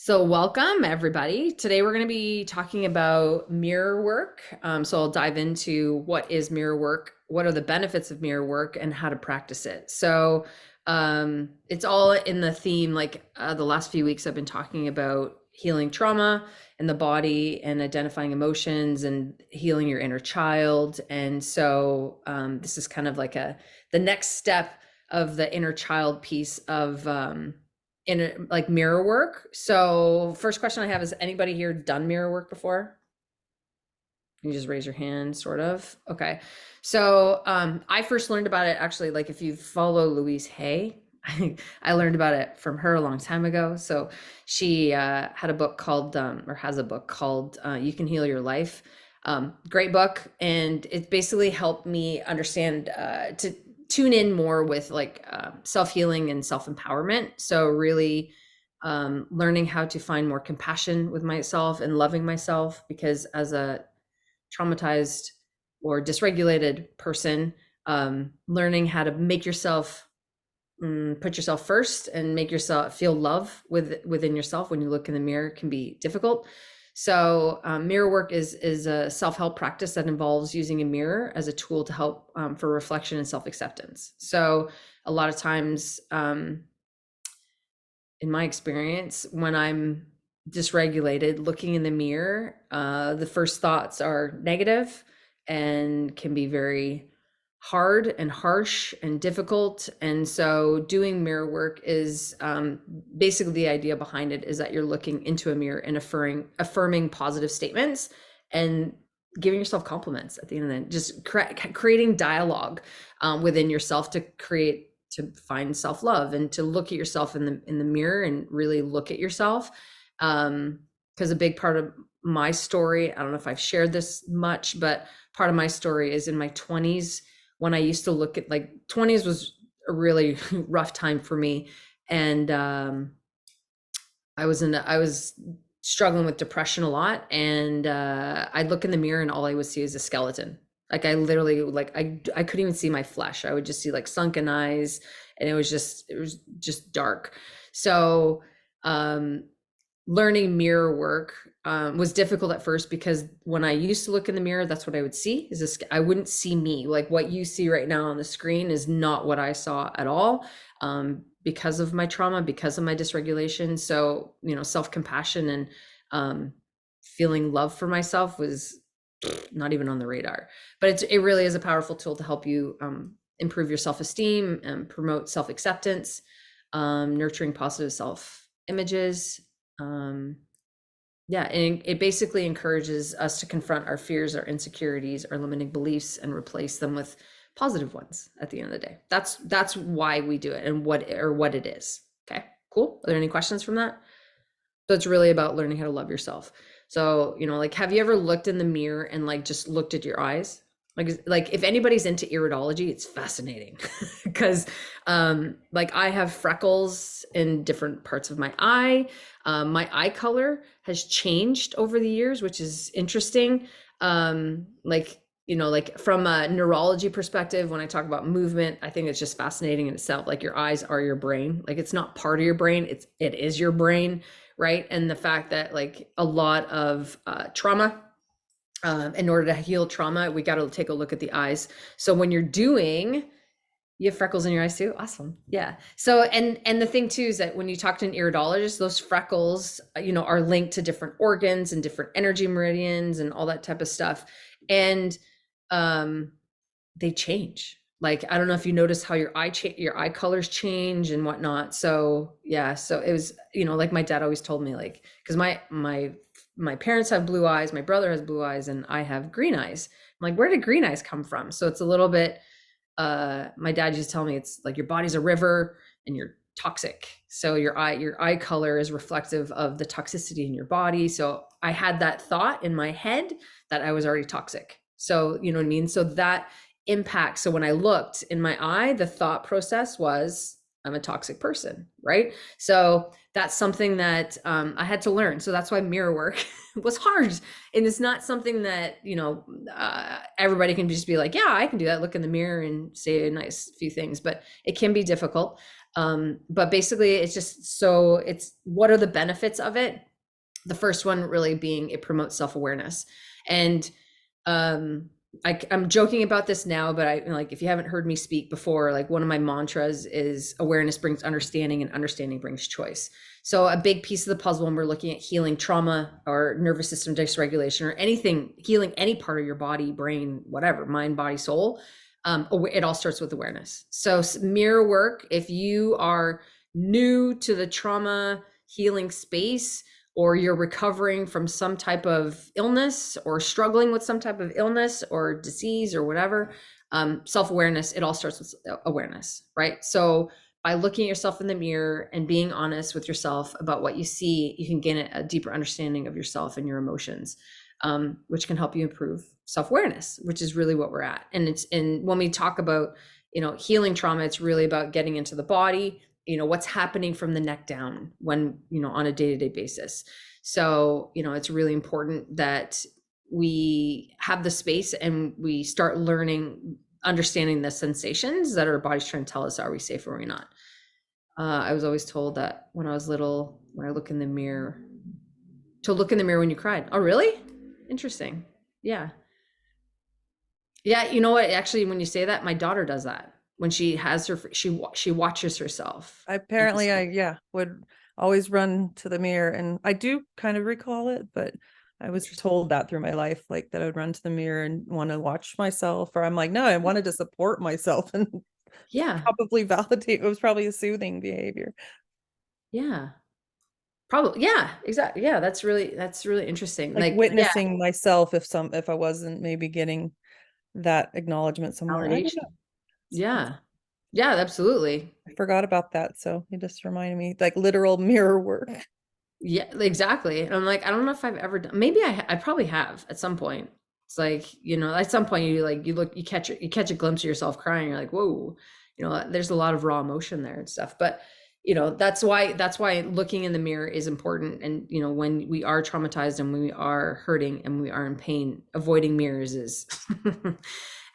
So, welcome everybody. Today we're going to be talking about mirror work. So, I'll dive into what is mirror work, what are the benefits of mirror work, and how to practice it. So, it's all in the theme, the last few weeks, I've been talking about healing trauma in the body and identifying emotions and healing your inner child. And so, this is kind of like the next step of the inner child piece of like mirror work. So first question I have is, anybody here done mirror work before? You just raise your hand, sort of. Okay. So I first learned about it actually, like if you follow Louise Hay, I learned about it from her a long time ago. So she had a book called, or has a book called You Can Heal Your Life. Great book. And it basically helped me understand to tune in more with self-healing and self-empowerment. So really learning how to find more compassion with myself and loving myself, because as a traumatized or dysregulated person, learning how to make yourself put yourself first and make yourself feel love within yourself when you look in the mirror can be difficult. So mirror work is a self-help practice that involves using a mirror as a tool to help for reflection and self-acceptance. So a lot of times, in my experience, when I'm dysregulated, looking in the mirror, the first thoughts are negative and can be very hard and harsh and difficult. And so doing mirror work is basically, the idea behind it is that you're looking into a mirror and affirming positive statements and giving yourself compliments at the end of the day, just creating dialogue within yourself to find self-love and to look at yourself in the mirror and really look at yourself. Because a big part of my story, I don't know if I've shared this much, but part of my story is in my 20s, when I used to look at, like, 20s was a really rough time for me. And I was struggling with depression a lot. And I'd look in the mirror and all I would see is a skeleton. Like I literally, I couldn't even see my flesh. I would just see like sunken eyes, and it was just dark. So learning mirror work was difficult at first, because when I used to look in the mirror, that's what I would see. I wouldn't see me. Like what you see right now on the screen is not what I saw at all, because of my trauma, because of my dysregulation. So, self-compassion and feeling love for myself was not even on the radar. But it really is a powerful tool to help you improve your self-esteem and promote self-acceptance, nurturing positive self-images. And it basically encourages us to confront our fears, our insecurities, our limiting beliefs, and replace them with positive ones at the end of the day. That's why we do it and what it is. Okay, cool. Are there any questions from that? So it's really about learning how to love yourself. So, have you ever looked in the mirror and just looked at your eyes? Like if anybody's into iridology, it's fascinating because I have freckles in different parts of my eye. My eye color has changed over the years, which is interesting. From a neurology perspective, when I talk about movement, I think it's just fascinating in itself. Like your eyes are your brain. Like it's not part of your brain, it is your brain, right? And the fact that a lot of trauma, in order to heal trauma, we got to take a look at the eyes. So when you have freckles in your eyes too. Awesome. Yeah. So, and the thing too, is that when you talk to an iridologist, those freckles, are linked to different organs and different energy meridians and all that type of stuff. And, they change. Like, I don't know if you notice how your eye colors change and whatnot. So yeah. So it was, like my dad always told me, cause my parents have blue eyes, my brother has blue eyes, and I have green eyes. I'm like, where did green eyes come from? So it's a little bit, my dad used to tell me, it's like your body's a river and you're toxic. So your eye color is reflective of the toxicity in your body. So I had that thought in my head that I was already toxic. So, you know what I mean? So that impacts. So when I looked in my eye, the thought process was, I'm a toxic person, right? So that's something that I had to learn. So that's why mirror work was hard. And it's not something that, everybody can just be like, yeah, I can do that. Look in the mirror and say a nice few things, but it can be difficult. But basically it's just, so it's, what are the benefits of it? The first one really being it promotes self-awareness. And um I'm joking about this now, but I like, if you haven't heard me speak before, like one of my mantras is awareness brings understanding and understanding brings choice. So a big piece of the puzzle when we're looking at healing trauma or nervous system dysregulation or anything, healing any part of your body, brain, whatever, mind, body, soul, it all starts with awareness. So mirror work, if you are new to the trauma healing space, or you're recovering from some type of illness or struggling with some type of illness or disease or whatever, self-awareness, it all starts with awareness, right? So by looking at yourself in the mirror and being honest with yourself about what you see, you can gain a deeper understanding of yourself and your emotions, which can help you improve self-awareness, which is really what we're at. And when we talk about, healing trauma, it's really about getting into the body, what's happening from the neck down when, on a day-to-day basis. So, it's really important that we have the space and we start learning, understanding the sensations that our body's trying to tell us, are we safe or are we not? I was always told that when I was little, when I look in the mirror, to look in the mirror when you cried. Oh, really? Interesting. Yeah. Yeah, you know what? Actually, when you say that, my daughter does that. When she has her, she watches herself. Apparently, I would always run to the mirror, and I do kind of recall it, but I was Interesting. told that through my life, like that I would run to the mirror and want to watch myself, or I'm like, no, I wanted to support myself and Yeah, probably validate. It was probably a soothing behavior, yeah, probably. Yeah, exactly. Yeah, that's really interesting. like Like, yeah, witnessing myself if I wasn't maybe getting that acknowledgement somewhere. I don't validation. know. Yeah, yeah, absolutely. I forgot about that, so it just reminded me, like literal mirror work. Yeah, exactly. And I'm like, I don't know if I've ever done, maybe I probably have at some point. It's like, at some point you like, you catch a glimpse of yourself crying. You're like, whoa, there's a lot of raw emotion there and stuff. But, that's why looking in the mirror is important. And, when we are traumatized and when we are hurting and we are in pain, avoiding mirrors is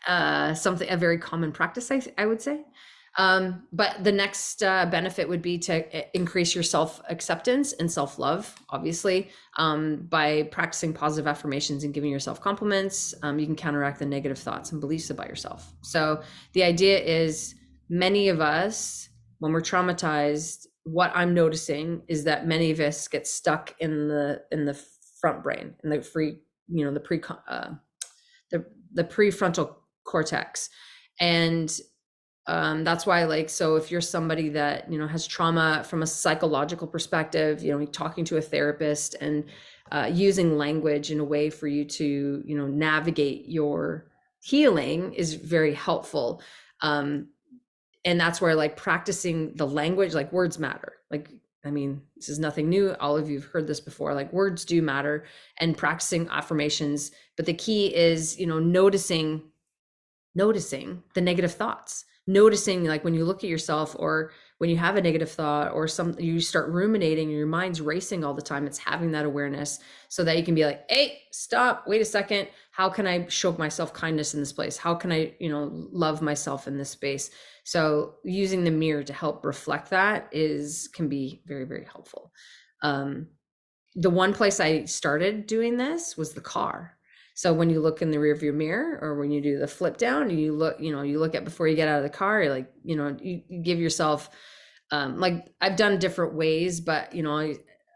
a very common practice, I would say. But the next benefit would be to increase your self-acceptance and self-love, obviously, by practicing positive affirmations and giving yourself compliments. You can counteract the negative thoughts and beliefs about yourself. So the idea is, many of us, when we're traumatized, what I'm noticing is that many of us get stuck in the front brain, in the free, the the prefrontal cortex. And that's why, like, so if you're somebody that has trauma from a psychological perspective, talking to a therapist and using language in a way for you to navigate your healing is very helpful. And that's where, like, practicing the language, like, words matter. Like, I mean, this is nothing new, all of you've heard this before, like, words do matter, and practicing affirmations. But the key is noticing the negative thoughts, noticing, like, when you look at yourself, or when you have a negative thought, or you start ruminating and your mind's racing all the time, it's having that awareness so that you can be like, hey, stop, wait a second, how can I show myself kindness in this place? How can I love myself in this space? So using the mirror to help reflect that can be very, very helpful. The one place I started doing this was the car. So when you look in the rear view mirror, or when you do the flip down, you look at before you get out of the car, you're like, you give yourself, like, I've done different ways, but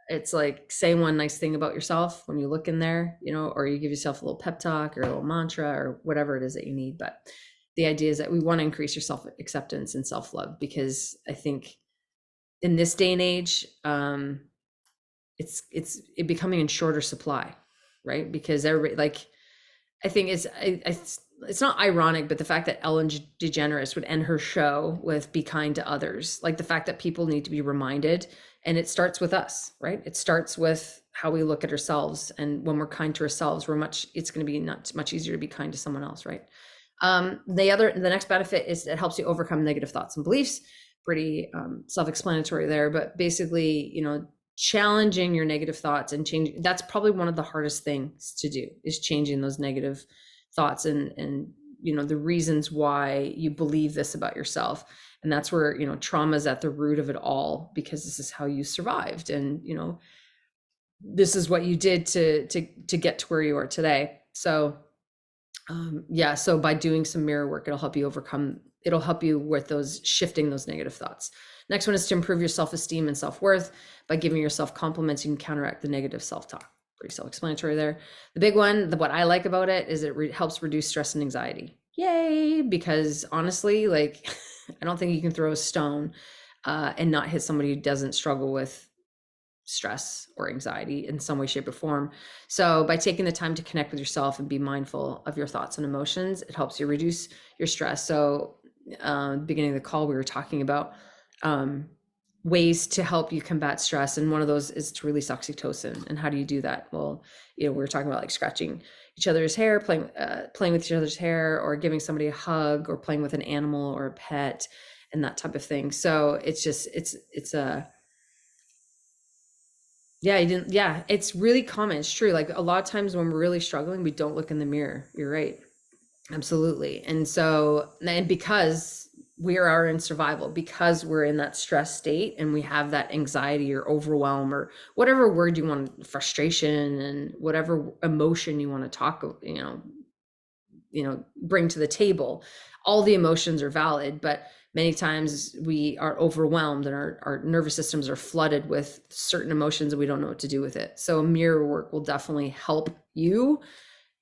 it's like, say one nice thing about yourself when you look in there, or you give yourself a little pep talk or a little mantra or whatever it is that you need. But the idea is that we want to increase your self acceptance and self love, because I think in this day and age, it becoming in shorter supply, right? Because everybody, like, I think it's not ironic, but the fact that Ellen DeGeneres would end her show with "Be kind to others," like the fact that people need to be reminded, and it starts with us, right? It starts with how we look at ourselves, and when we're kind to ourselves, it's going to be not much easier to be kind to someone else, right? The next benefit is it helps you overcome negative thoughts and beliefs. Pretty self-explanatory there, but basically, challenging your negative thoughts and changing, that's probably one of the hardest things to do, is changing those negative thoughts and the reasons why you believe this about yourself. And that's where, trauma is at the root of it all, because this is how you survived. And, this is what you did to get to where you are today. So yeah, so by doing some mirror work, it'll help you with those shifting those negative thoughts. Next one is to improve your self-esteem and self-worth. By giving yourself compliments, you can counteract the negative self-talk. Pretty self-explanatory there. The big one, what I like about it is it helps reduce stress and anxiety. Yay! Because honestly, like, I don't think you can throw a stone and not hit somebody who doesn't struggle with stress or anxiety in some way, shape, or form. So by taking the time to connect with yourself and be mindful of your thoughts and emotions, it helps you reduce your stress. So beginning of the call, we were talking about ways to help you combat stress. And one of those is to release oxytocin. And how do you do that? Well, we were talking about like scratching each other's hair, playing with each other's hair, or giving somebody a hug, or playing with an animal or a pet, and that type of thing. So it's just, it's a, yeah, it's really common. It's true. Like a lot of times when we're really struggling, we don't look in the mirror. You're right. Absolutely. And because we are in survival, because we're in that stress state and we have that anxiety or overwhelm or whatever word you want, frustration and whatever emotion you want to talk, bring to the table, all the emotions are valid, but many times we are overwhelmed and our nervous systems are flooded with certain emotions and we don't know what to do with it. So mirror work will definitely help you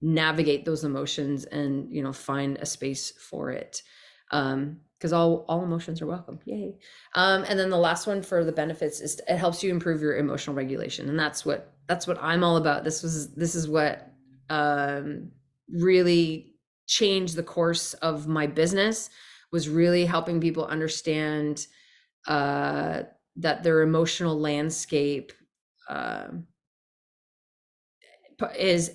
navigate those emotions and find a space for it, because all emotions are welcome. Yay. And then the last one for the benefits is it helps you improve your emotional regulation, and that's what I'm all about. This is what really changed the course of my business, was really helping people understand that their emotional landscape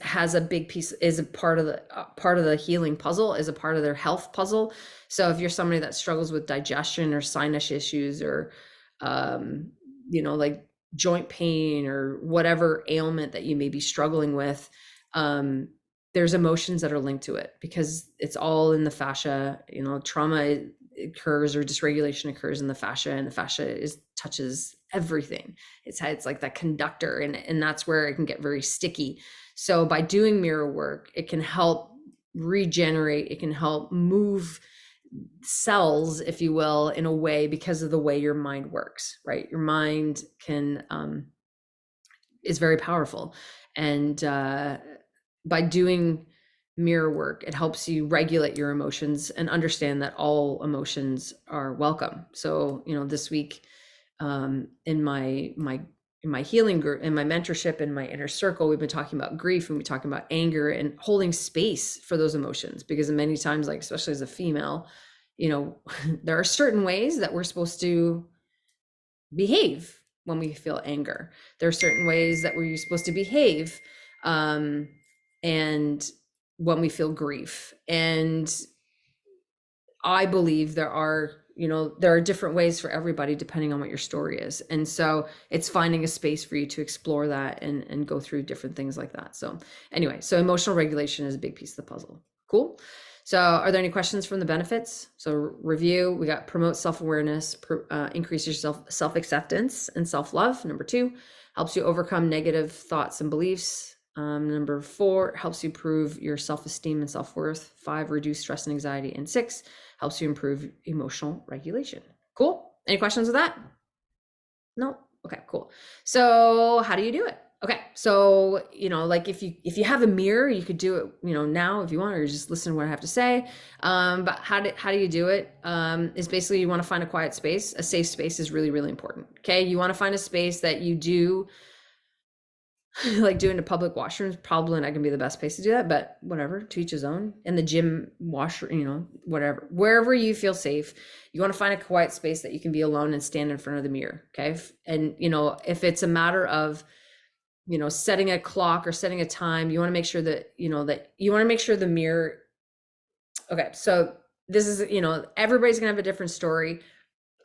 has a big piece, is a part of the healing puzzle, is a part of their health puzzle. So if you're somebody that struggles with digestion or sinus issues or like joint pain or whatever ailment that you may be struggling with, there's emotions that are linked to it, because it's all in the fascia. Trauma occurs or dysregulation occurs in the fascia, and the fascia touches everything. It's like that conductor, and that's where it can get very sticky. So by doing mirror work, it can help regenerate, it can help move cells, if you will, in a way, because of the way your mind works, right? Your mind is very powerful. And by doing mirror work, it helps you regulate your emotions and understand that all emotions are welcome. So, this week, in my healing group, in my mentorship, in my inner circle, we've been talking about grief, and we're talking about anger and holding space for those emotions, because many times, like especially as a female, there are certain ways that we're supposed to behave when we feel anger. There are certain ways that we're supposed to behave and when we feel grief. And I believe there are different ways for everybody depending on what your story is. And so it's finding a space for you to explore that and go through different things like that. So anyway, so emotional regulation is a big piece of the puzzle. Cool. So are there any questions from the benefits? So review, we got promote self-awareness, increase your self-acceptance and self-love. Number 2, helps you overcome negative thoughts and beliefs. Number 4, helps you improve your self-esteem and self-worth. 5, reduce stress and anxiety. And 6, helps you improve emotional regulation. Cool. Any questions with that? No? Okay, cool. So how do you do it? Okay, so like if you have a mirror, you could do it now if you want, or just listen to what I have to say. But how do you do it? Is basically you want to find a quiet space. A safe space is really, really important. Okay, you want to find a space that you do like doing a public washroom is probably not gonna be the best place to do that, but whatever, to each his own. In the gym washroom, whatever, wherever you feel safe, you want to find a quiet space that you can be alone and stand in front of the mirror. Okay. And if it's a matter of setting a clock or setting a time, you want to make sure that you want to make sure the mirror. Okay, so this is everybody's gonna have a different story.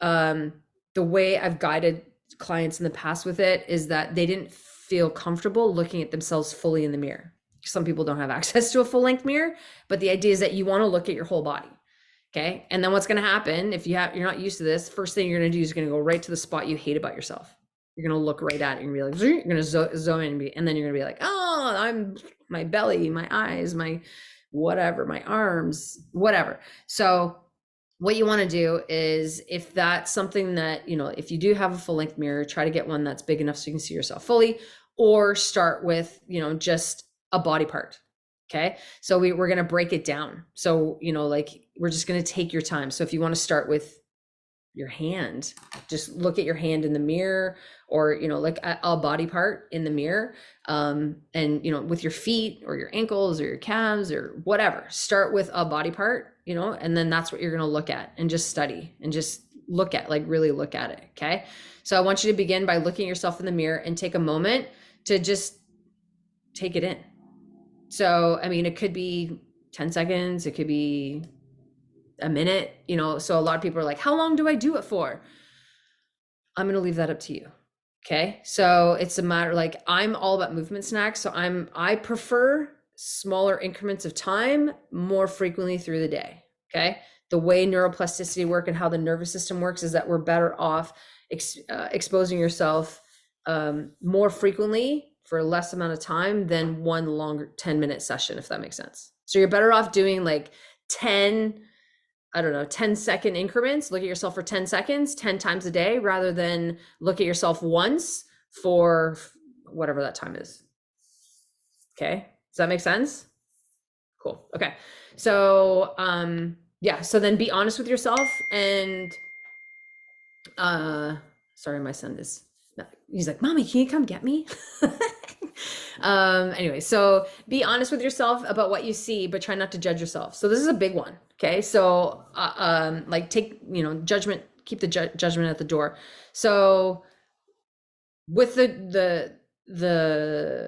The way I've guided clients in the past with it is that they didn't feel comfortable looking at themselves fully in the mirror. Some people don't have access to a full length mirror, but the idea is that you want to look at your whole body. Okay. And then what's going to happen if you're not used to this, first thing you're going to do is going to go right to the spot you hate about yourself. You're going to look right at it and be like, you're going to zoom in and then you're going to be like, oh, I'm my belly, my eyes, my whatever, my arms, whatever. So what you want to do is, if that's something that, you know, if you do have a full length mirror, try to get one that's big enough so you can see yourself fully, or start with, you know, just a body part. Okay. So we're going to break it down. So, you know, like we're just going to take your time. So if you want to start with your hand, just look at your hand in the mirror, or, you know, like a body part in the mirror. And, you know, with your feet or your ankles or your calves or whatever, start with a body part, you know, and then that's what you're going to look at and just study and just look at, like really look at it. Okay. So I want you to begin by looking at yourself in the mirror and take a moment to just take it in. So, I mean, it could be 10 seconds, it could be a minute, you know. So a lot of people are like, how long do I do it for? I'm going to leave that up to you. Okay. So it's a matter, like, I'm all about movement snacks. So I prefer smaller increments of time more frequently through the day. Okay. The way neuroplasticity work and how the nervous system works is that we're better off exposing yourself more frequently for less amount of time than one longer 10-minute session, if that makes sense. So you're better off doing like 10, I don't know, 10-second increments. Look at yourself for 10 seconds, 10 times a day, rather than look at yourself once for whatever that time is. Okay. Does that make sense? Cool. Okay. So, yeah. So then be honest with yourself and, sorry, my son is, he's like, Mommy, can you come get me? Anyway, so be honest with yourself about what you see, but try not to judge yourself. So this is a big one. Okay. So, like take, you know, judgment, keep the judgment at the door. So with the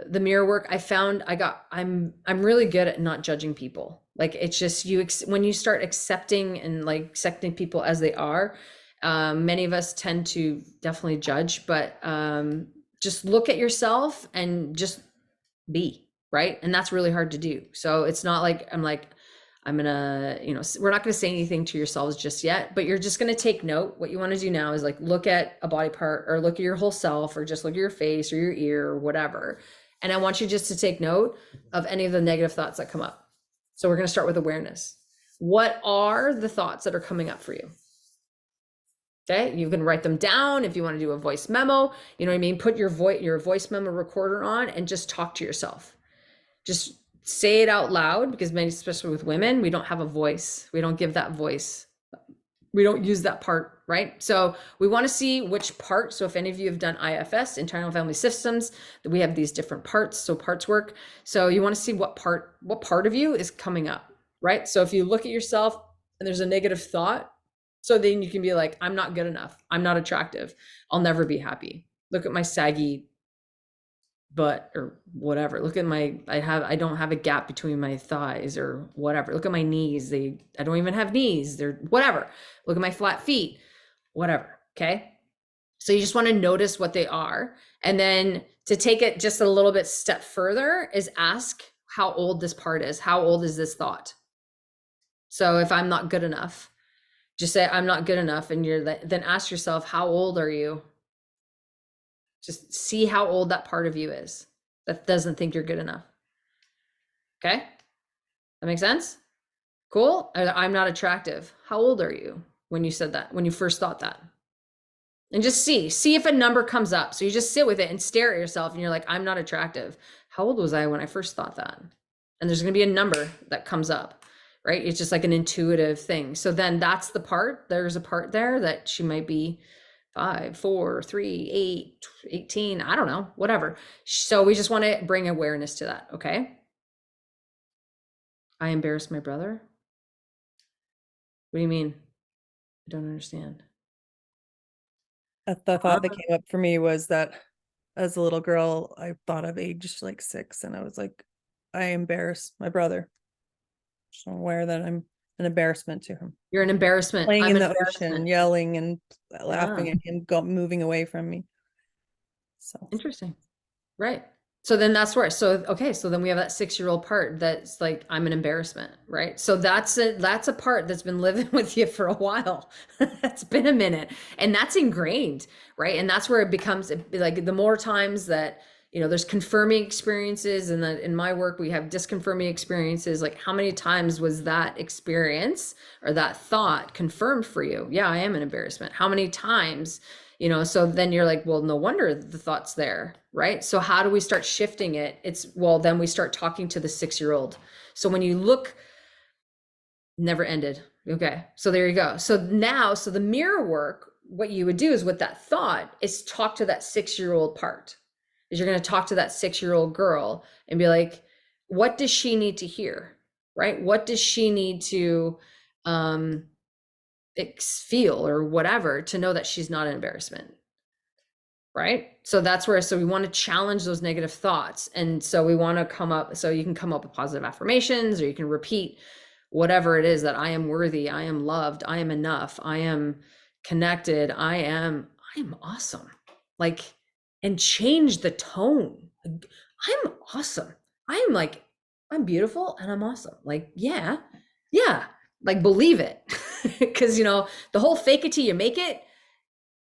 mirror work, I found I'm really good at not judging people. Like, it's just when you start accepting and like accepting people as they are, many of us tend to definitely judge, but just look at yourself and just be, right? And that's really hard to do. So it's not like I'm gonna, you know, we're not gonna say anything to yourselves just yet, but you're just gonna take note. What you want to do now is like look at a body part, or look at your whole self, or just look at your face or your ear or whatever. And I want you just to take note of any of the negative thoughts that come up. So we're gonna start with awareness. What are the thoughts that are coming up for you? Okay, you can write them down if you want to do a voice memo. You know what I mean? Put your voice memo recorder on and just talk to yourself. Just say it out loud, because many, especially with women, we don't have a voice. We don't give that voice. We don't use that part, right? So we want to see which part. So if any of you have done IFS, internal family systems, we have these different parts. So parts work. So you want to see what part of you is coming up, right? So if you look at yourself and there's a negative thought, so then you can be like, I'm not good enough. I'm not attractive. I'll never be happy. Look at my saggy butt or whatever. Look at I don't have a gap between my thighs or whatever. Look at my knees. I don't even have knees. They're whatever. Look at my flat feet, whatever. Okay. So you just want to notice what they are. And then to take it just a little bit step further is ask how old this part is. How old is this thought? So if I'm not good enough, just say I'm not good enough, and then ask yourself, how old are you? Just see how old that part of you is that doesn't think you're good enough. Okay, that makes sense. Cool. I'm not attractive. How old are you when you said that, when you first thought that? And just see if a number comes up. So you just sit with it and stare at yourself and you're like, I'm not attractive. How old was I when I first thought that? And there's going to be a number that comes up. Right? It's just like an intuitive thing. So then that's the part. There's a part there that she might be 5, 4, 3, 8, 18. I don't know, whatever. So we just want to bring awareness to that. Okay. I embarrassed my brother. What do you mean? I don't understand. The thought that came up for me was that as a little girl, I thought of age like 6, and I was like, I embarrass my brother. So I'm aware that I'm an embarrassment to him. You're an embarrassment. Playing in the ocean, yelling and laughing Yeah. at him, moving away from me. So Interesting. Right. So then that's where, so okay, so then we have that 6-year-old part that's like, I'm an embarrassment, right? So that's a part that's been living with you for a while. It's been a minute, and that's ingrained, right? And that's where it becomes like the more times that, there's confirming experiences, and that in my work we have disconfirming experiences. Like, how many times was that experience or that thought confirmed for you? Yeah, I am an embarrassment. How many times? So then you're like, well, no wonder the thought's there, right? So how do we start shifting it? It's, well, then we start talking to the 6-year-old. So when you look, never ended. Okay. So there you go. So now, so the mirror work, what you would do is with that thought is talk to that 6-year-old part. Is you're going to talk to that 6-year-old girl and be like, what does she need to hear? Right? What does she need to um feel or whatever to know that she's not an embarrassment? Right? So that's where, so we want to challenge those negative thoughts. And so we want to come up, so you can come up with positive affirmations, or you can repeat whatever it is, that I am worthy, I am loved, I am enough, I am connected, I am awesome. Like, and change the tone. I'm awesome. I am like, I'm beautiful and I'm awesome. Like, yeah, yeah, like believe it. Because, the whole fake it till you make it,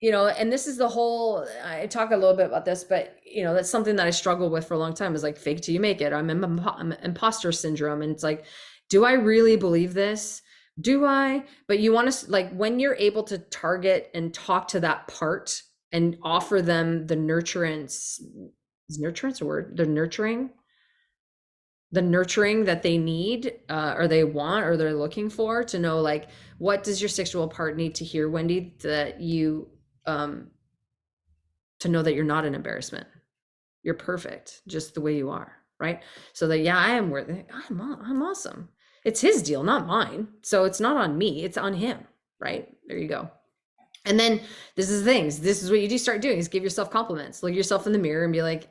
and this is the whole, I talk a little bit about this, but that's something that I struggled with for a long time, is like, fake till you make it. I'm imposter syndrome. And it's like, do I really believe this? Do I? But you want to, like, when you're able to target and talk to that part and offer them the nurturance, is nurturance a word? The nurturing that they need, or they want, or they're looking for, to know, like, what does your 6-year-old part need to hear, Wendy, that you, um, to know that you're not an embarrassment. You're perfect just the way you are, right? So that, yeah, I am worthy. I'm awesome. It's his deal, not mine. So it's not on me, it's on him, right? There you go. And then this is things. This is what you do start doing, is give yourself compliments. Look yourself in the mirror and be like,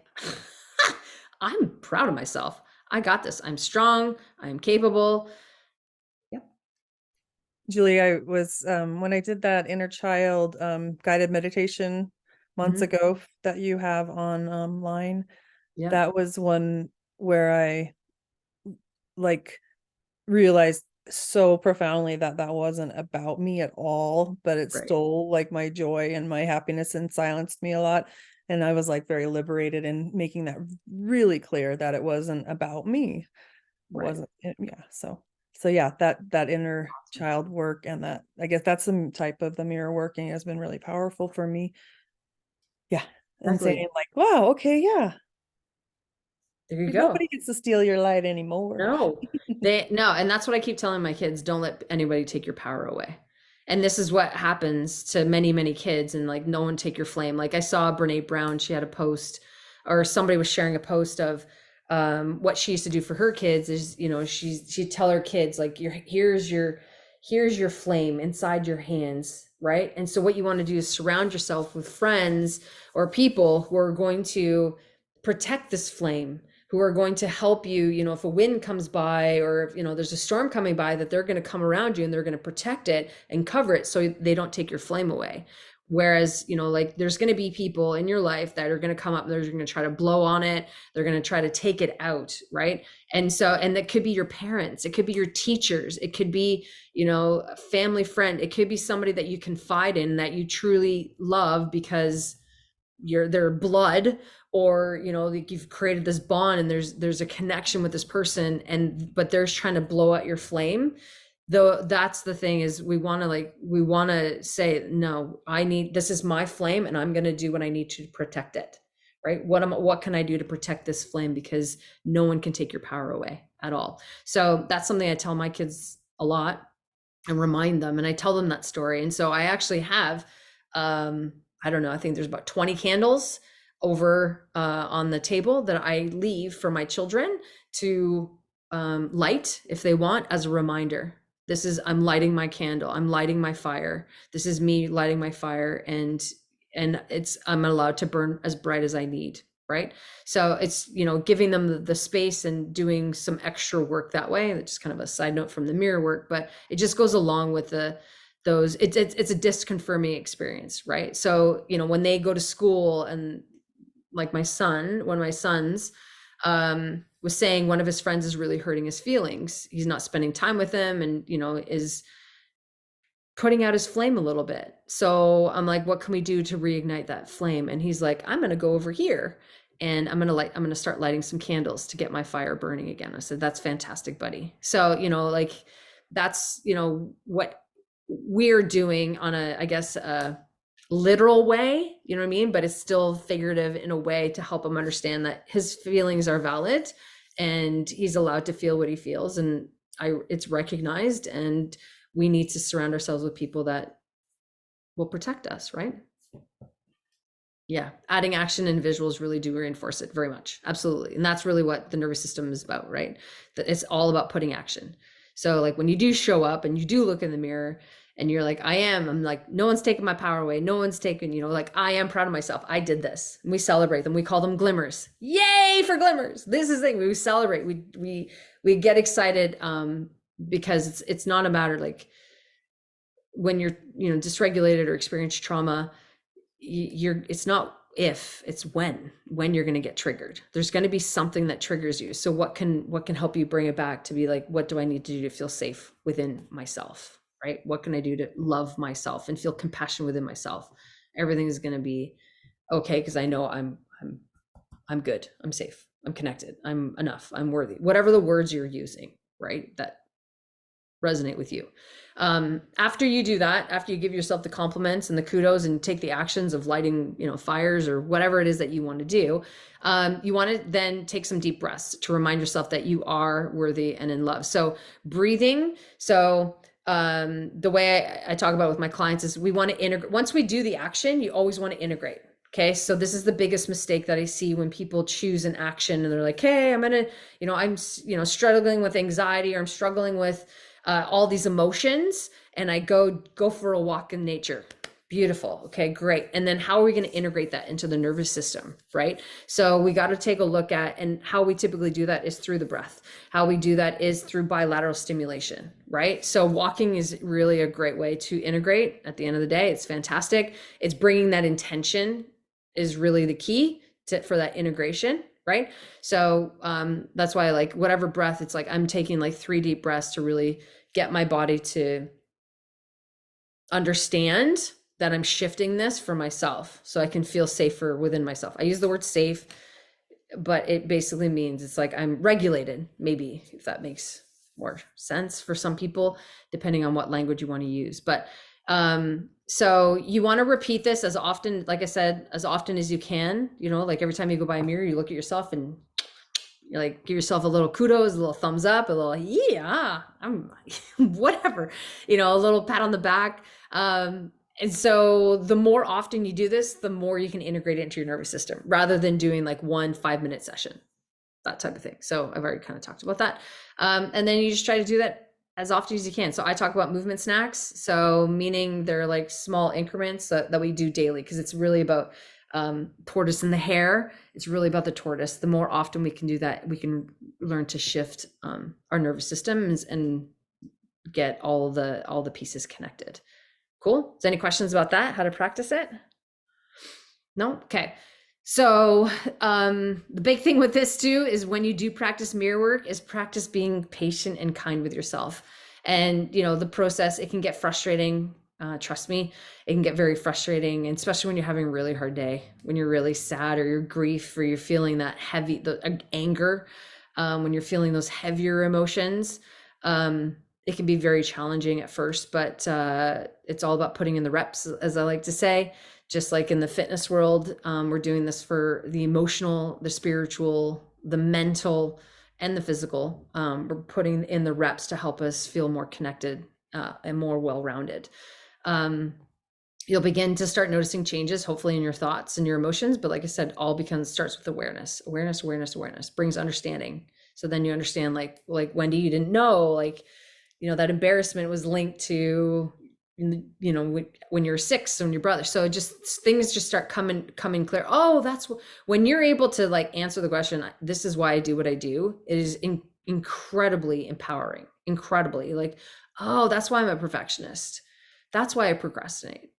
I'm proud of myself. I got this. I'm strong. I'm capable. Yep. Julie, I was when I did that inner child guided meditation months Mhm. ago that you have online, Yep. that was one where I like realized so profoundly that that wasn't about me at all, but it Right. stole like my joy and my happiness and silenced me a lot. And I was like very liberated in making that really clear that it wasn't about me. It Right. wasn't yeah. So yeah, that inner child work, and that, I guess that's some type of the mirror working, has been really powerful for me. Yeah. And Exactly. saying like, wow, okay, yeah, There you go. nobody gets to steal your light anymore. No, no, and that's what I keep telling my kids, don't let anybody take your power away. And this is what happens to many, many kids, and like, no one take your flame. Like, I saw Brene Brown, she had a post, or somebody was sharing a post of what she used to do for her kids is, she'd tell her kids, like, here's your flame inside your hands, right? And so what you want to do is surround yourself with friends or people who are going to protect this flame, who are going to help you, if a wind comes by, or if, there's a storm coming by, that they're going to come around you and they're going to protect it and cover it so they don't take your flame away. Whereas, like, there's going to be people in your life that are going to come up, they're going to try to blow on it, they're going to try to take it out, right? And so, and that could be your parents, it could be your teachers, it could be, a family friend, it could be somebody that you confide in, that you truly love because you're their blood, or like, you've created this bond and there's a connection with this person, and but they're trying to blow out your flame. Though that's the thing, is we want to say, no, this is my flame, and I'm going to do what I need to protect it, right? What can I do to protect this flame, because no one can take your power away at all. So that's something I tell my kids a lot and remind them, and I tell them that story. And so I actually have, I don't know, I think there's about 20 candles over on the table that I leave for my children to light if they want, as a reminder. This is, I'm lighting my candle, I'm lighting my fire, this is me lighting my fire, and it's, I'm allowed to burn as bright as I need, right? So it's, giving them the space and doing some extra work that way. That's just kind of a side note from the mirror work, but it just goes along with it's a disconfirming experience, right? So when they go to school, and like my son, one of my sons, was saying one of his friends is really hurting his feelings. He's not spending time with him, and is putting out his flame a little bit. So I'm like, what can we do to reignite that flame? And he's like, I'm going to go over here and I'm going to start lighting some candles to get my fire burning again. I said, that's fantastic, buddy. So, like that's, what we're doing on a, I guess, a literal way, you know what I mean? But it's still figurative in a way to help him understand that his feelings are valid and he's allowed to feel what he feels. And it's recognized, and we need to surround ourselves with people that will protect us, right? Yeah, adding action and visuals really do reinforce it very much. Absolutely. And that's really what the nervous system is about, right? That it's all about putting action. So like when you do show up and you do look in the mirror and you're like, I'm like, no one's taking my power away. No one's taking, like, I am proud of myself. I did this. And we celebrate them. We call them glimmers. Yay for glimmers. This is the thing. We celebrate. We get excited because it's not a matter like when you're, dysregulated or experience trauma, it's not if, it's when you're going to get triggered. There's going to be something that triggers you. So what can help you bring it back to be like, what do I need to do to feel safe within myself, right? What can I do to love myself and feel compassion within myself? Everything is going to be okay because I know I'm good, I'm safe, I'm connected, I'm enough, I'm worthy, whatever the words you're using, right, that resonate with you. After you do that, after you give yourself the compliments and the kudos and take the actions of lighting, fires or whatever it is that you want to do, you want to then take some deep breaths to remind yourself that you are worthy and in love. So breathing. So the way I talk about with my clients is we want to integrate. Once we do the action, you always want to integrate. Okay. So this is the biggest mistake that I see when people choose an action and they're like, hey, I'm going to, I'm, struggling with anxiety, or I'm struggling with all these emotions, and I go for a walk in nature. Beautiful. Okay, great. And then how are we going to integrate that into the nervous system, right? So we got to take a look at, and how we typically do that is through the breath. How we do that is through bilateral stimulation, right? So walking is really a great way to integrate. At the end of the day, it's fantastic. It's bringing that intention is really the key for that integration, right? So that's why I like whatever breath, it's like I'm taking like 3 deep breaths to really get my body to understand that I'm shifting this for myself so I can feel safer within myself. I use the word safe, but it basically means it's like I'm regulated, maybe, if that makes more sense for some people, depending on what language you want to use. But so you want to repeat this as often, like I said, as often as you can, like every time you go by a mirror, you look at yourself and you like give yourself a little kudos, a little thumbs up, a little, yeah, I'm whatever, a little pat on the back. And so the more often you do this, the more you can integrate it into your nervous system rather than doing like 1 5-minute session, that type of thing. So I've already kind of talked about that. And then you just try to do that as often as you can. So I talk about movement snacks. So meaning they're like small increments that we do daily, because it's really about tortoise in the hare. It's really about the tortoise. The more often we can do that, we can learn to shift our nervous systems and get all the pieces connected. Cool. Is there any questions about that? How to practice it? No? Okay. So the big thing with this too is when you do practice mirror work is practice being patient and kind with yourself. And the process, it can get frustrating. Trust me, it can get very frustrating, and especially when you're having a really hard day, when you're really sad, or you're grief, or you're feeling that heavy, the anger, when you're feeling those heavier emotions. It can be very challenging at first, but it's all about putting in the reps, as I like to say. Just like in the fitness world, we're doing this for the emotional, the spiritual, the mental, and the physical. We're putting in the reps to help us feel more connected and more well-rounded. You'll begin to start noticing changes, hopefully, in your thoughts and your emotions. But like I said, all starts with awareness. Awareness brings understanding. So then you understand, like Wendy, you didn't know, like, that embarrassment was linked to, when you're 6 on your brother. So things just start coming clear. Oh, that's when you're able to like answer the question, this is why I do what I do. It is incredibly empowering, incredibly like, oh, that's why I'm a perfectionist. That's why I procrastinate.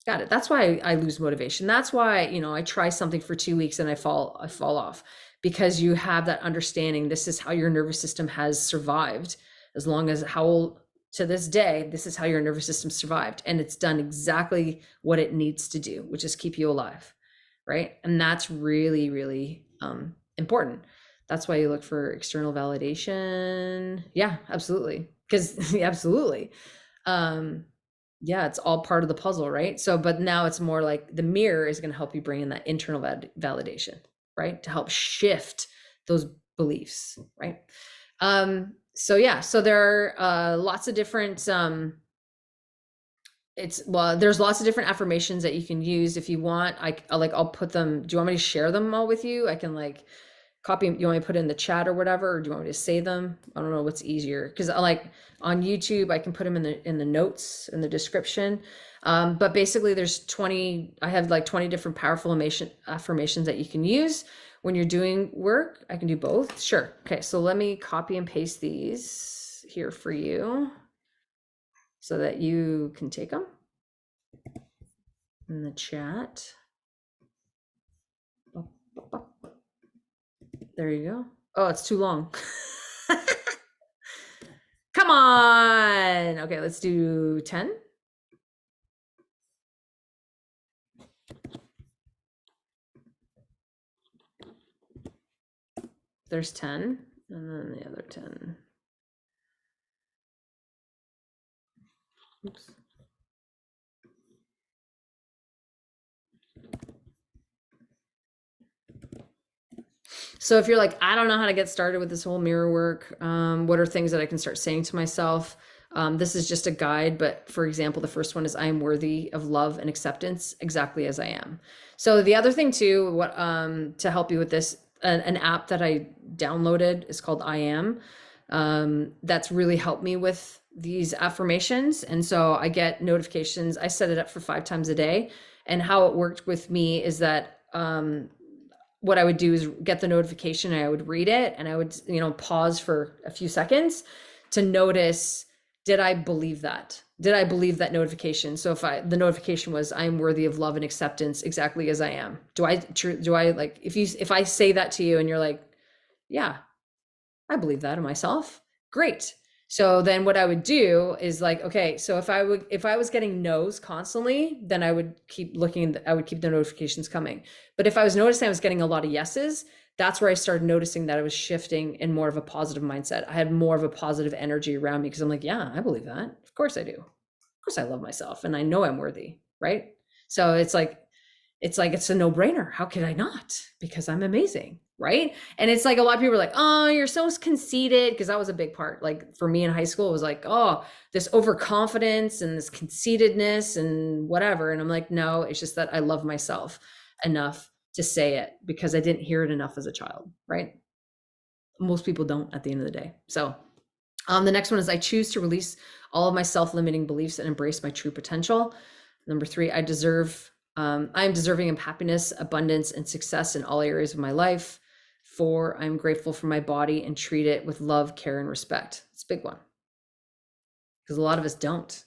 Got it. That's why I lose motivation. That's why, I try something for 2 weeks and I fall off because you have that understanding. This is how your nervous system has survived as long as how to this day, this is how your nervous system survived. And it's done exactly what it needs to do, which is keep you alive. Right. And that's really, really important. That's why you look for external validation. Yeah, absolutely. Because absolutely. Um, yeah, it's all part of the puzzle, right? So, but now it's more like the mirror is going to help you bring in that internal validation, right? To help shift those beliefs, right? So yeah, so there are lots of different there's lots of different affirmations that you can use if you want. I'll put them. Do you want me to share them all with you? I can copy. You want me to put it in the chat or whatever, or do you want me to say them? I don't know what's easier because I on YouTube I can put them in the notes in the description. But basically, there's 20. I have 20 different powerful affirmations that you can use when you're doing work. I can do both. Sure. Okay. So let me copy and paste these here for you so that you can take them in the chat. There you go. Oh, it's too long. Come on. Okay, let's do 10. There's 10, and then the other 10. Oops. So if you're like, I don't know how to get started with this whole mirror work, what are things that I can start saying to myself? This is just a guide, but for example, the first one is I am worthy of love and acceptance exactly as I am. So the other thing too, what to help you with this, an app that I downloaded is called I Am. That's really helped me with these affirmations. And so I get notifications. I set it up for 5 times a day. And how it worked with me is that what I would do is get the notification and I would read it and I would, pause for a few seconds to notice, did I believe that? Did I believe that notification? So if the notification was, I'm worthy of love and acceptance exactly as I am. If I say that to you and you're like, yeah, I believe that in myself. Great. So then what I would do is okay, so if I was getting no's constantly, then I would keep looking, I would keep the notifications coming. But if I was noticing I was getting a lot of yeses, that's where I started noticing that I was shifting in more of a positive mindset. I had more of a positive energy around me because I'm like, yeah, I believe that. Of course I do. Of course I love myself and I know I'm worthy, right? So it's a no-brainer. How could I not? Because I'm amazing, right? And it's like a lot of people are like, oh, you're so conceited, because that was a big part. Like for me in high school, it was like, oh, this overconfidence and this conceitedness and whatever. And I'm like, no, it's just that I love myself enough to say it because I didn't hear it enough as a child, right? Most people don't at the end of the day. So the next one is I choose to release all of my self-limiting beliefs and embrace my true potential. Number 3, I am deserving of happiness, abundance, and success in all areas of my life. 4, I'm grateful for my body and treat it with love, care, and respect. It's a big one because a lot of us don't,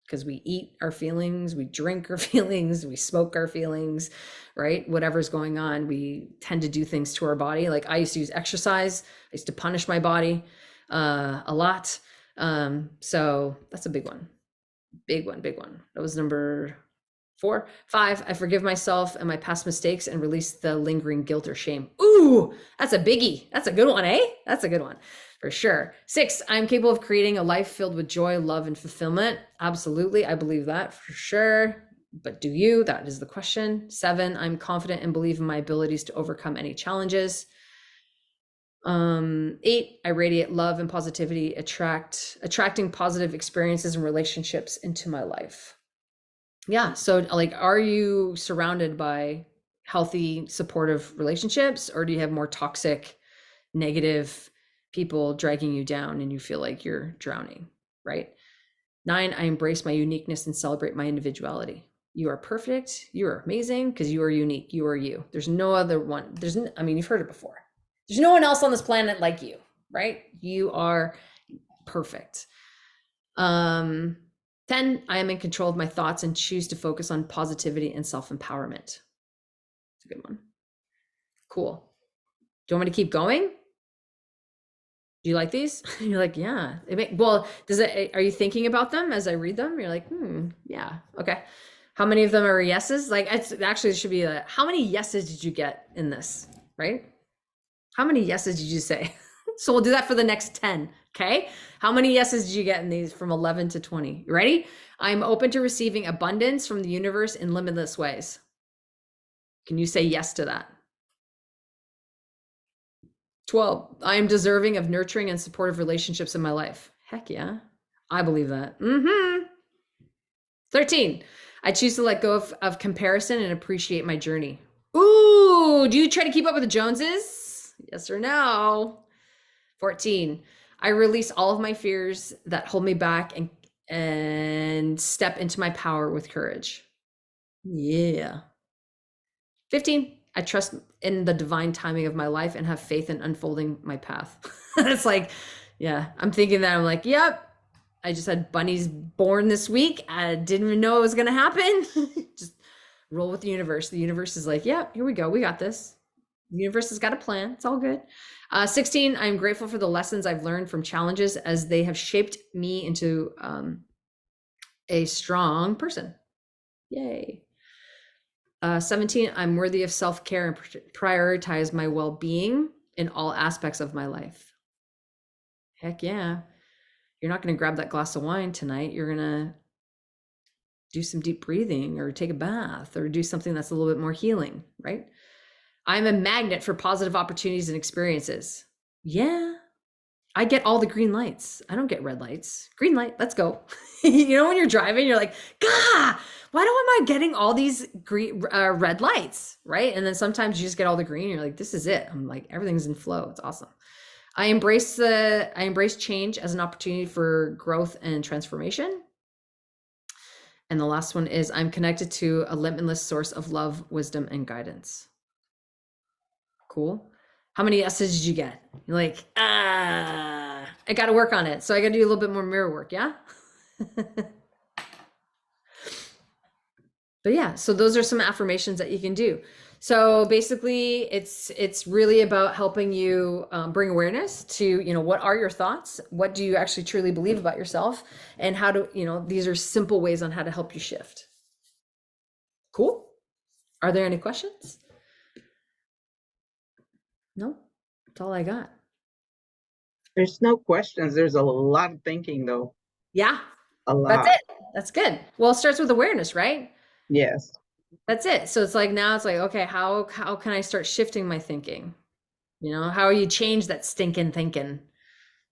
because we eat our feelings, we drink our feelings, we smoke our feelings, right? Whatever's going on, we tend to do things to our body. Like I used to use exercise, I used to punish my body a lot. So that's a big one. Big one, big one. That was number 4. 5, I forgive myself and my past mistakes and release the lingering guilt or shame. Ooh, that's a biggie. That's a good one, eh? That's a good one for sure. 6, I'm capable of creating a life filled with joy, love, and fulfillment. Absolutely. I believe that for sure. But do you? That is the question. 7, I'm confident and believe in my abilities to overcome any challenges. 8, I radiate love and positivity, attracting positive experiences and relationships into my life. Yeah. So are you surrounded by healthy, supportive relationships, or do you have more toxic, negative people dragging you down and you feel like you're drowning? Right. 9, I embrace my uniqueness and celebrate my individuality. You are perfect. You are amazing because you are unique. You are you. There's no other one. You've heard it before. There's no one else on this planet like you, right? You are perfect. 10, I am in control of my thoughts and choose to focus on positivity and self-empowerment. It's a good one. Cool. Do you want me to keep going? Do you like these? You're like, yeah. Well, are you thinking about them as I read them? You're like, yeah, okay. How many of them are yeses? Like, it's actually, it should be how many yeses did you get in this, right? How many yeses did you say? So we'll do that for the next 10, okay? How many yeses did you get in these from 11 to 20? You ready? I'm open to receiving abundance from the universe in limitless ways. Can you say yes to that? 12, I am deserving of nurturing and supportive relationships in my life. Heck yeah. I believe that. 13, I choose to let go of comparison and appreciate my journey. Ooh, do you try to keep up with the Joneses? Yes or no? 14, I release all of my fears that hold me back and step into my power with courage. Yeah. 15, I trust in the divine timing of my life and have faith in unfolding my path. It's like, yeah, I'm thinking that. I'm like, yep, I just had bunnies born this week. I didn't even know it was going to happen. Just roll with the universe. The universe is like, yep, here we go. We got this. The universe has got a plan. It's all good. 16, I'm grateful for the lessons I've learned from challenges as they have shaped me into a strong person. Yay. 17, I'm worthy of self-care and prioritize my well-being in all aspects of my life. Heck yeah. You're not going to grab that glass of wine tonight. You're going to do some deep breathing or take a bath or do something that's a little bit more healing, right? I'm a magnet for positive opportunities and experiences. Yeah. I get all the green lights. I don't get red lights. Green light, let's go. You know, when you're driving, you're like, "Gah, why don't am I getting all these green red lights?" Right? And then sometimes you just get all the green. You're like, "This is it." I'm like, everything's in flow. It's awesome. I embrace change as an opportunity for growth and transformation. And the last one is I'm connected to a limitless source of love, wisdom, and guidance. Cool. How many yeses did you get? You're like, I got to work on it. So I got to do a little bit more mirror work. Yeah. But yeah, so those are some affirmations that you can do. So basically, it's really about helping you bring awareness to, you know, what are your thoughts? What do you actually truly believe about yourself? And how to, you know, these are simple ways on how to help you shift. Cool. Are there any questions? No, that's all I got. There's no questions. There's a lot of thinking, though. Yeah, A that's lot. it. That's good. Well, it starts with awareness, right? Yes. That's it. So it's like now it's like, okay, how can I start shifting my thinking? You know, how you change that stinking thinking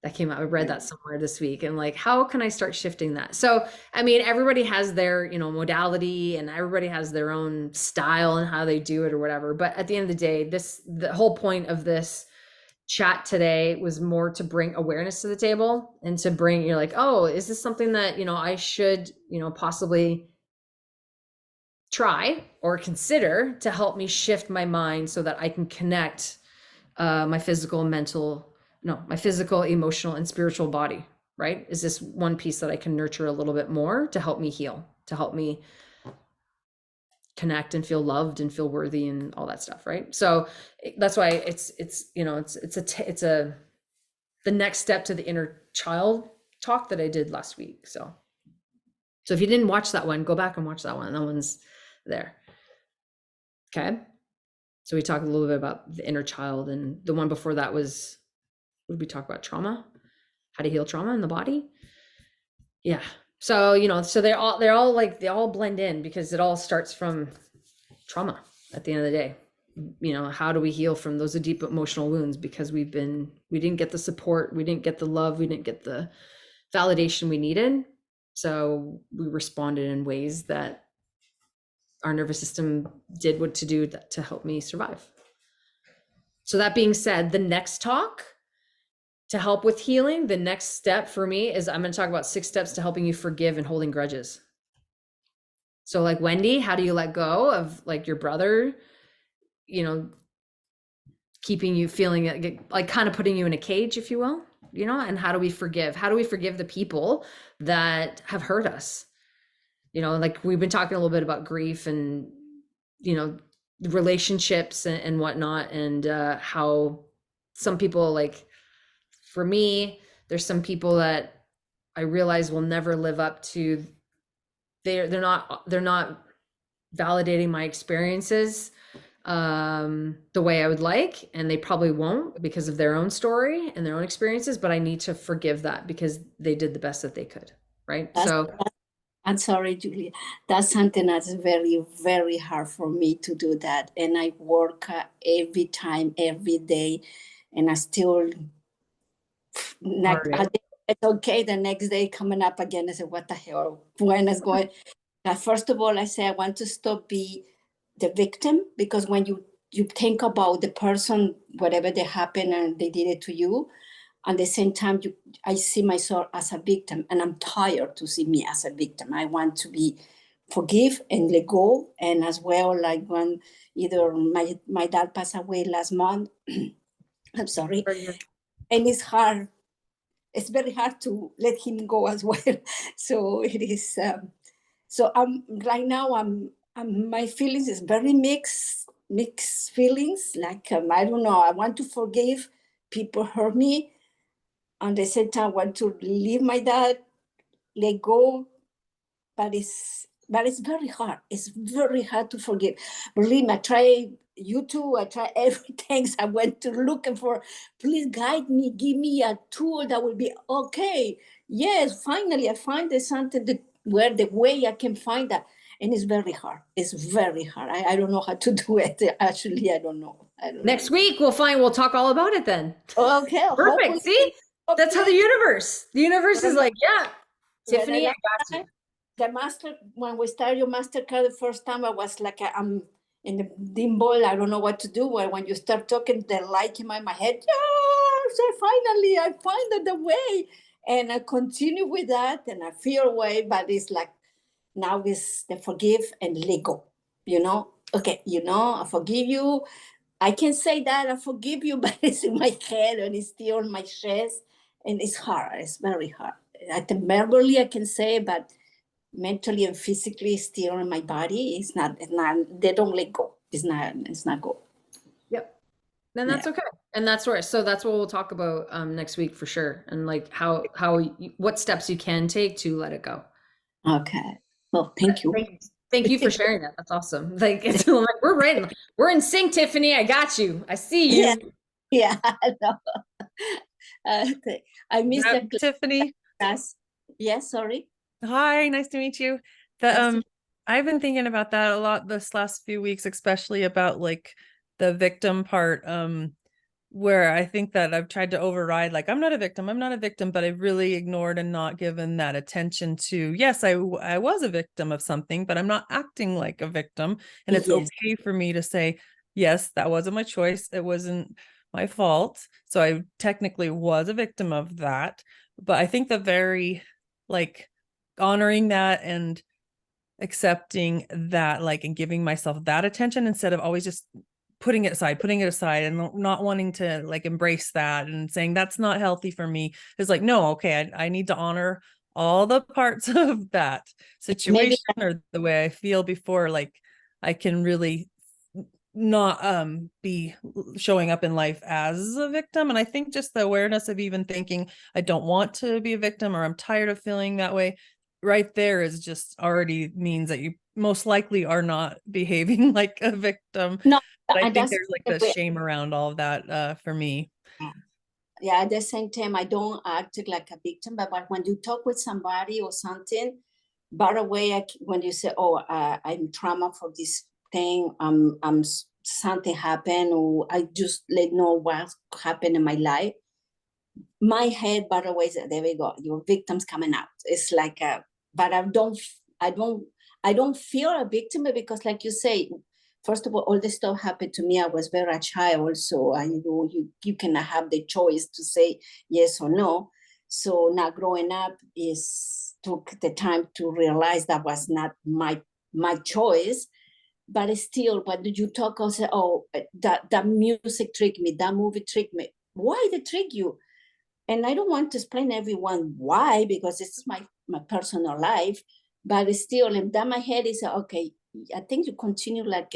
that came out? I read that somewhere this week, and like, how can I start shifting that? So, I mean, everybody has their, you know, modality and everybody has their own style and how they do it or whatever. But at the end of the day, the whole point of this chat today was more to bring awareness to the table and to bring, you're like, oh, is this something that, you know, I should, you know, possibly try or consider to help me shift my mind so that I can connect my physical, emotional, and spiritual body, right? Is this one piece that I can nurture a little bit more to help me heal, to help me connect and feel loved and feel worthy and all that stuff, right? So that's why it's you know, it's the next step to the inner child talk that I did last week. So if you didn't watch that one, go back and watch that one. That one's there. Okay. So we talked a little bit about the inner child, and the one before that was, what did we talk about? Trauma, how to heal trauma in the body. Yeah. So, you know, so they all blend in because it all starts from trauma at the end of the day. You know, how do we heal from those deep emotional wounds? Because we didn't get the support, we didn't get the love, we didn't get the validation we needed. So we responded in ways that our nervous system did what to do to help me survive. So that being said, the next talk to help with healing, the next step for me is I'm going to talk about 6 steps to helping you forgive and holding grudges. So like, Wendy, how do you let go of like your brother, you know, keeping you feeling like kind of putting you in a cage, if you will, you know, and how do we forgive? How do we forgive the people that have hurt us? like we've been talking a little bit about grief and, relationships and whatnot, and how some people, like for me, there's some people that I realize will never live up to, they're not validating my experiences the way I would like, and they probably won't because of their own story and their own experiences, but I need to forgive that because they did the best that they could, right? That's, So I'm sorry, Julia. That's something that's very, very hard for me to do that. And I work every time, every day, and I still, hard. it's okay. The next day coming up again, I say, what the hell? When is going? First of all, I say I want to stop be the victim, because when you think about the person, whatever they happened and they did it to you, at the same time, I see myself as a victim, and I'm tired to see me as a victim. I want to be forgive and let go. And as well, like when either my dad passed away last month, I'm sorry, and it's hard. It's very hard to let him go as well. So it is. So I'm right now. My feelings is very mixed feelings. Like I don't know. I want to forgive people hurt me. On the same time, I want to leave my dad, let go, but it's very hard. It's very hard to forgive. Believe me, I try YouTube, I try everything. I went to looking for, please guide me, give me a tool that will be okay. Yes, finally I find something where the way I can find that. And it's very hard. It's very hard. I don't know how to do it. Actually, I don't know. Next week we'll talk all about it then. Okay. Perfect. See? That's how the universe is like, yeah, Tiffany, I got you. The master, when we started your MasterCard the first time, I was like, I'm in the limbo. I don't know what to do. When you start talking, the light came in my head. Yes, finally, I find the way. And I continue with that, and I feel away, but it's like, now is the forgive and let go, Okay, I forgive you. I can say that I forgive you, but it's in my head and it's still on my chest, and it's hard. It's very hard. Verbally I can say, but mentally and physically still in my body. It's not. They don't let go. It's not go. Yep. Then that's okay. And that's what we'll talk about next week for sure. And like what steps you can take to let it go. Okay. Well, thank you. Thank you for sharing that. That's awesome. Like we're in sync, Tiffany. I got you. I see you. Yeah. I know. I missed the Tiffany. class. Yes, sorry. Hi, nice to meet you. I've been thinking about that a lot this last few weeks, especially about like the victim part, where I think that I've tried to override, like, I'm not a victim, but I've really ignored and not given that attention to, yes, I was a victim of something, but I'm not acting like a victim. And it's okay for me to say, yes, that wasn't my choice. It wasn't my fault. So I technically was a victim of that. But I think the very, like, honoring that and accepting that, like, and giving myself that attention instead of always just putting it aside and not wanting to like embrace that and saying that's not healthy for me, is like, no, okay, I need to honor all the parts of that situation or the way I feel before, like, I can really not be showing up in life as a victim. And I think just the awareness of even thinking I don't want to be a victim, or I'm tired of feeling that way, right there is just already means that you most likely are not behaving like a victim. No, but I think there's like the shame around all of that for me. Yeah, at the same time, I don't act like a victim, but when you talk with somebody or something, by the way, when you say, "Oh, I'm trauma for this thing," something happened, or I just let know what happened in my life. My head, by the way, there we go. Your victim's coming out. It's like but I don't feel a victim, because, like you say, first of all this stuff happened to me. I was very a child, so I know you cannot have the choice to say yes or no. So now growing up took the time to realize that was not my choice. But still, when you talk, I say, oh, that music tricked me, that movie tricked me. Why they trick you? And I don't want to explain everyone why, because this is my personal life. but still in that my head is okay, I think you continue like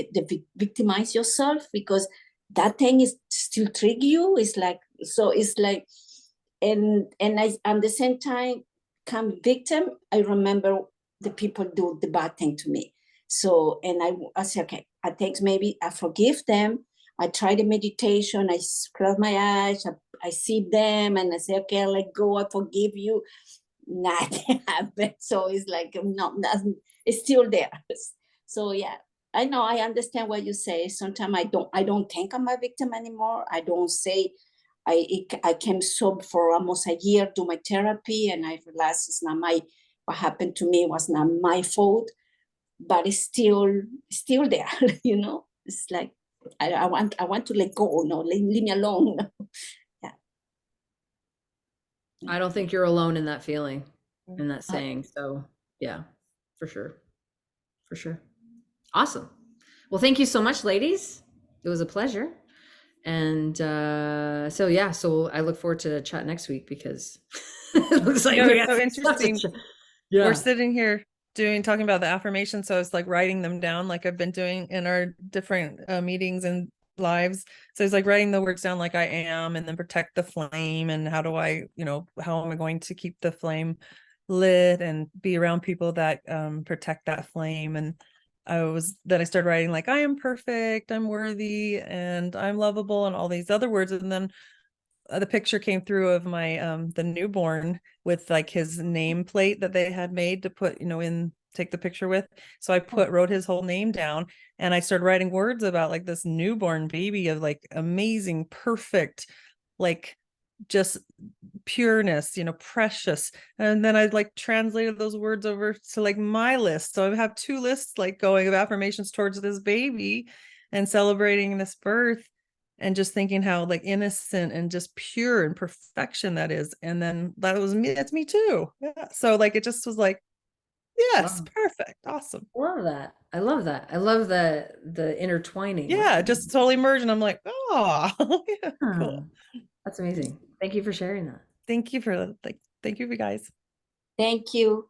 victimize yourself, because that thing is still trigger you. It's like, so it's like, and I at the same time come victim. I remember the people do the bad thing to me. So, and I say, okay, I think maybe I forgive them. I try the meditation, I close my eyes, I see them, and I say, okay, I let go, I forgive you. Nothing happened. So it's like, no, nothing, it's still there. So yeah, I know, I understand what you say. Sometimes I don't think I'm a victim anymore. I don't say, I came sober for almost a year, do my therapy, and I realized it's not what happened to me was not my fault, but it's still there. It's like, I want to let go, no, leave me alone. Yeah. I don't think you're alone in that feeling, in that Uh, saying. So yeah, for sure. For sure. Awesome. Well, thank you so much, ladies. It was a pleasure. And so yeah, so I look forward to chat next week, because it looks like You know, we it's got so some stuff to interesting. chat. We're Yeah. sitting here talking about the affirmations, so I was like writing them down, like I've been doing in our different meetings and lives. So it's like writing the words down, like I am, and then protect the flame, and how do I, how am I going to keep the flame lit and be around people that protect that flame. And then I started writing like, I am perfect, I'm worthy, and I'm lovable, and all these other words. And then the picture came through of my the newborn with like his nameplate that they had made to put in, take the picture with. So I wrote his whole name down, and I started writing words about like this newborn baby of like amazing, perfect, like just pureness, precious. And then I like translated those words over to like my list. So I have 2 lists like going of affirmations towards this baby and celebrating this birth, and just thinking how like innocent and just pure and perfection that is. And then that was me, that's me too. Yeah. So like it just was like, yes, Wow. perfect, awesome. Love that. I love that. I love the intertwining. Yeah, just totally merged. And I'm like, oh, yeah, cool. That's amazing. Thank you for sharing that. Thank you for you guys. Thank you.